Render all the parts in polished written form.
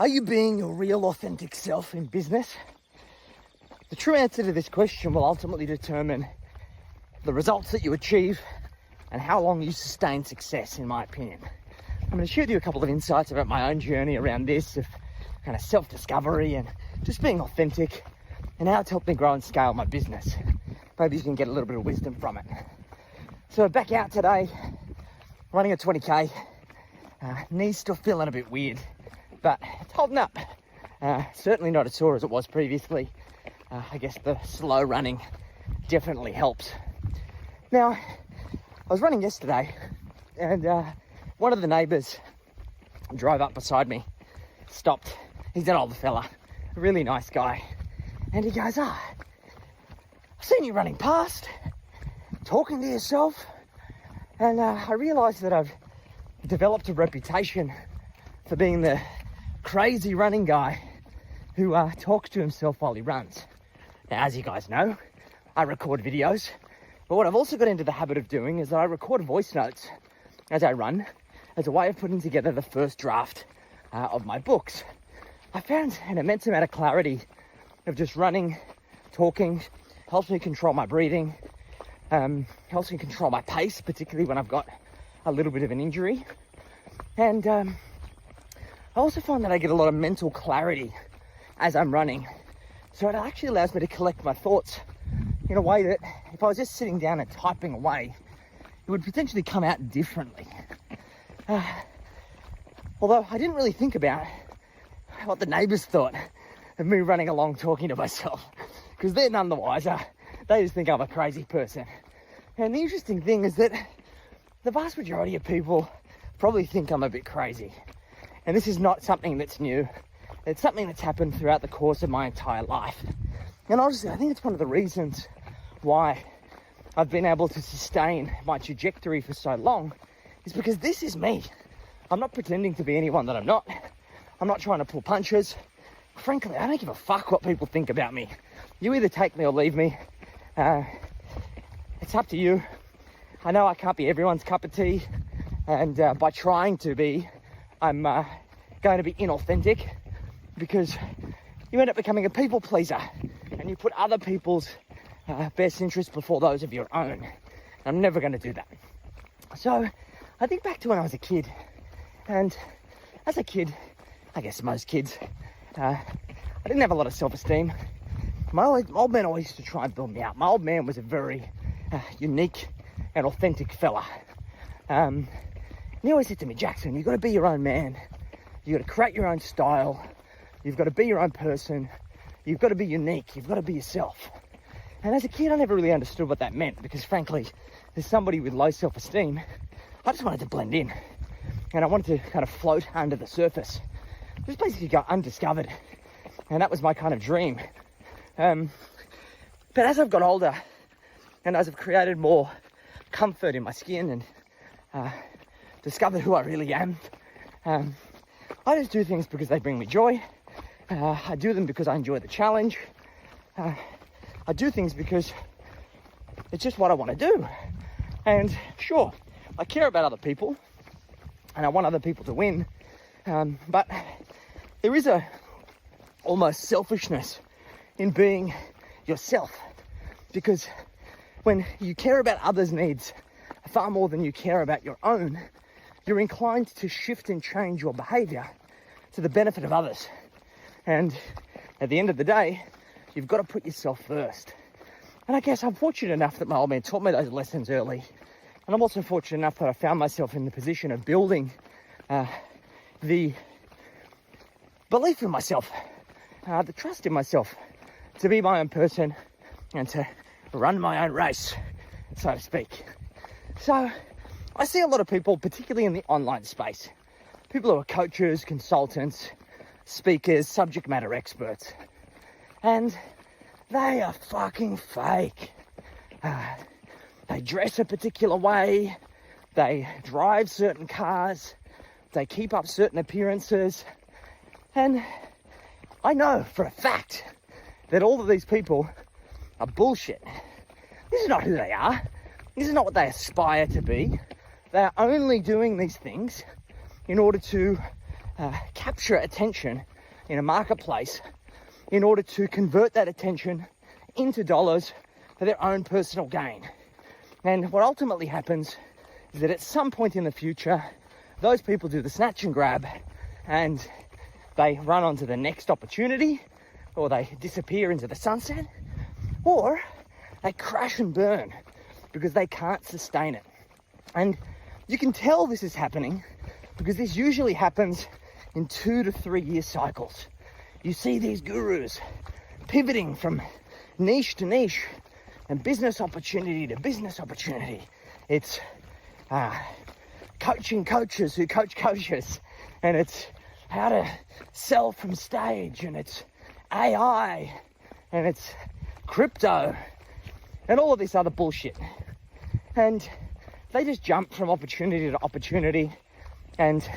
Are you being your real authentic self in business? The true answer to this question will ultimately determine the results that you achieve and how long you sustain success, in my opinion. I'm going to share with you a couple of insights about my own journey around this, of kind of self-discovery and just being authentic, and how it's helped me grow and scale my business. Maybe you can get a little bit of wisdom from it. So back out today, running a 20k, knees still feeling a bit weird, but it's holding up. Certainly not as sore as it was previously. I guess the slow running definitely helps. Now, I was running yesterday and one of the neighbours drove up beside me, stopped. He's an older fella, a really nice guy. And he goes, I've seen you running past, talking to yourself. And I realised that I've developed a reputation for being the crazy running guy who talks to himself while he runs. Now, as you guys know, I record videos, but what I've also got into the habit of doing is that I record voice notes as I run as a way of putting together the first draft of my books. I found an immense amount of clarity of just running, talking, helps me control my breathing, helps me control my pace, particularly when I've got a little bit of an injury. And I also find that I get a lot of mental clarity as I'm running. So it actually allows me to collect my thoughts in a way that if I was just sitting down and typing away, it would potentially come out differently. Although I didn't really think about what the neighbours thought of me running along talking to myself, because they're none the wiser. They just think I'm a crazy person. And the interesting thing is that the vast majority of people probably think I'm a bit crazy. And this is not something that's new. It's something that's happened throughout the course of my entire life. And honestly, I think it's one of the reasons why I've been able to sustain my trajectory for so long, is because this is me. I'm not pretending to be anyone that I'm not. I'm not trying to pull punches. Frankly, I don't give a fuck what people think about me. You either take me or leave me. It's up to you. I know I can't be everyone's cup of tea, and by trying to be, I'm going to be inauthentic, because you end up becoming a people pleaser and you put other people's best interests before those of your own. I'm never going to do that. So I think back to when I was a kid, and as a kid, I guess most kids, I didn't have a lot of self-esteem. My old man always used to try and build me up. My old man was a very unique and authentic fella. And he always said to me, Jackson, you've got to be your own man. You've got to create your own style. You've got to be your own person. You've got to be unique. You've got to be yourself. And as a kid, I never really understood what that meant, because frankly, as somebody with low self-esteem, I just wanted to blend in. And I wanted to kind of float under the surface. Just basically go undiscovered. And that was my kind of dream. But as I've got older, and as I've created more comfort in my skin and discovered who I really am, I just do things because they bring me joy. I do them because I enjoy the challenge. I do things because it's just what I want to do. And sure, I care about other people and I want other people to win. But there is a almost selfishness in being yourself, because when you care about others' needs far more than you care about your own, you're inclined to shift and change your behavior to the benefit of others. And at the end of the day, you've got to put yourself first. And I guess I'm fortunate enough that my old man taught me those lessons early. And I'm also fortunate enough that I found myself in the position of building the belief in myself, the trust in myself to be my own person and to run my own race, so to speak. So I see a lot of people, particularly in the online space, people who are coaches, consultants, speakers, subject matter experts, and they are fucking fake. They dress a particular way, they drive certain cars, they keep up certain appearances, and I know for a fact that all of these people are bullshit. This is not who they are. This is not what they aspire to be. They are only doing these things in order to capture attention in a marketplace in order to convert that attention into dollars for their own personal gain. And what ultimately happens is that at some point in the future, those people do the snatch and grab and they run on to the next opportunity, or they disappear into the sunset, or they crash and burn because they can't sustain it. And you can tell this is happening because this usually happens in 2 to 3 year cycles. You see these gurus pivoting from niche to niche and business opportunity to business opportunity. It's coaching coaches who coach coaches, and it's how to sell from stage, and it's AI, and it's crypto, and all of this other bullshit. And they just jump from opportunity to opportunity and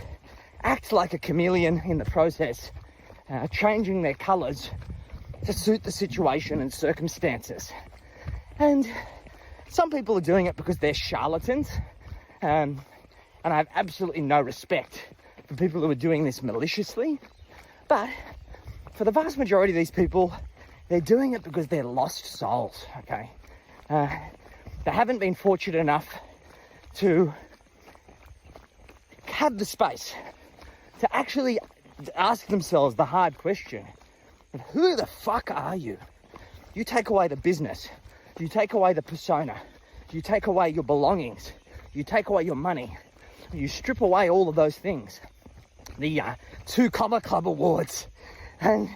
act like a chameleon in the process, changing their colours to suit the situation and circumstances. And some people are doing it because they're charlatans, and I have absolutely no respect for people who are doing this maliciously. But for the vast majority of these people, they're doing it because they're lost souls, okay? They haven't been fortunate enough to have the space to actually ask themselves the hard question of who the fuck are you? You take away the business, you take away the persona, you take away your belongings, you take away your money, you strip away all of those things, the 2 Comma Club awards, and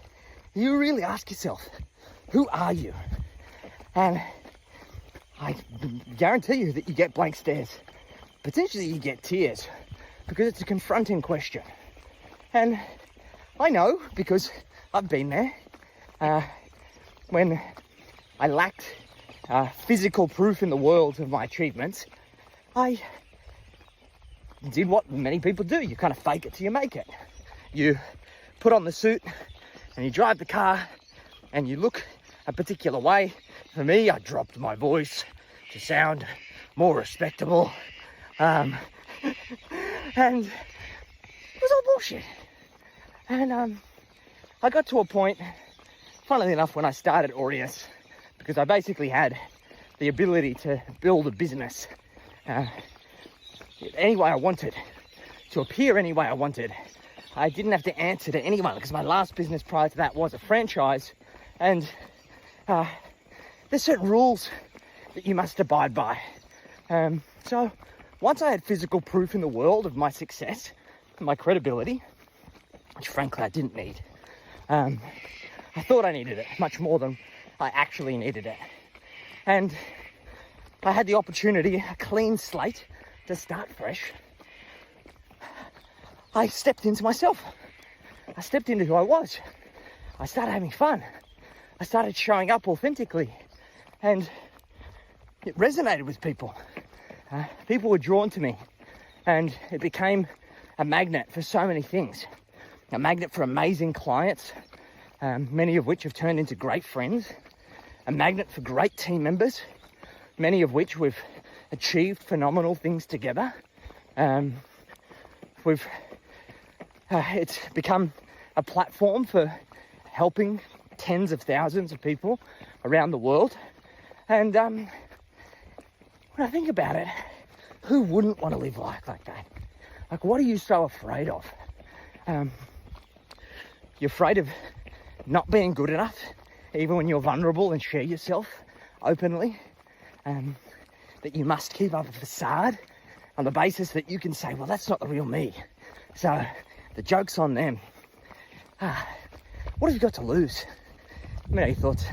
you really ask yourself, who are you? And I guarantee you that you get blank stares. Potentially you get tears, because it's a confronting question. And I know, because I've been there, when I lacked physical proof in the world of my achievements, I did what many people do. You kind of fake it till you make it. You put on the suit and you drive the car and you look a particular way. For me, I dropped my voice to sound more respectable. And it was all bullshit. And I got to a point, funnily enough, when I started Aureus, because I basically had the ability to build a business any way I wanted, to appear any way I wanted. I didn't have to answer to anyone, because my last business prior to that was a franchise, and there's certain rules that you must abide by. So once I had physical proof in the world of my success and my credibility, which frankly I didn't need, I thought I needed it much more than I actually needed it. And I had the opportunity, a clean slate, to start fresh. I stepped into myself. I stepped into who I was. I started having fun. I started showing up authentically, and it resonated with people. People were drawn to me, and it became a magnet for so many things. A magnet for amazing clients, many of which have turned into great friends. A magnet for great team members, many of which we've achieved phenomenal things together. It's become a platform for helping tens of thousands of people around the world. And when I think about it, who wouldn't want to live life like that? Like, what are you so afraid of? You're afraid of not being good enough, even when you're vulnerable and share yourself openly. That you must keep up a facade on the basis that you can say, well, that's not the real me. So the joke's on them. What have you got to lose? Let me know your thoughts.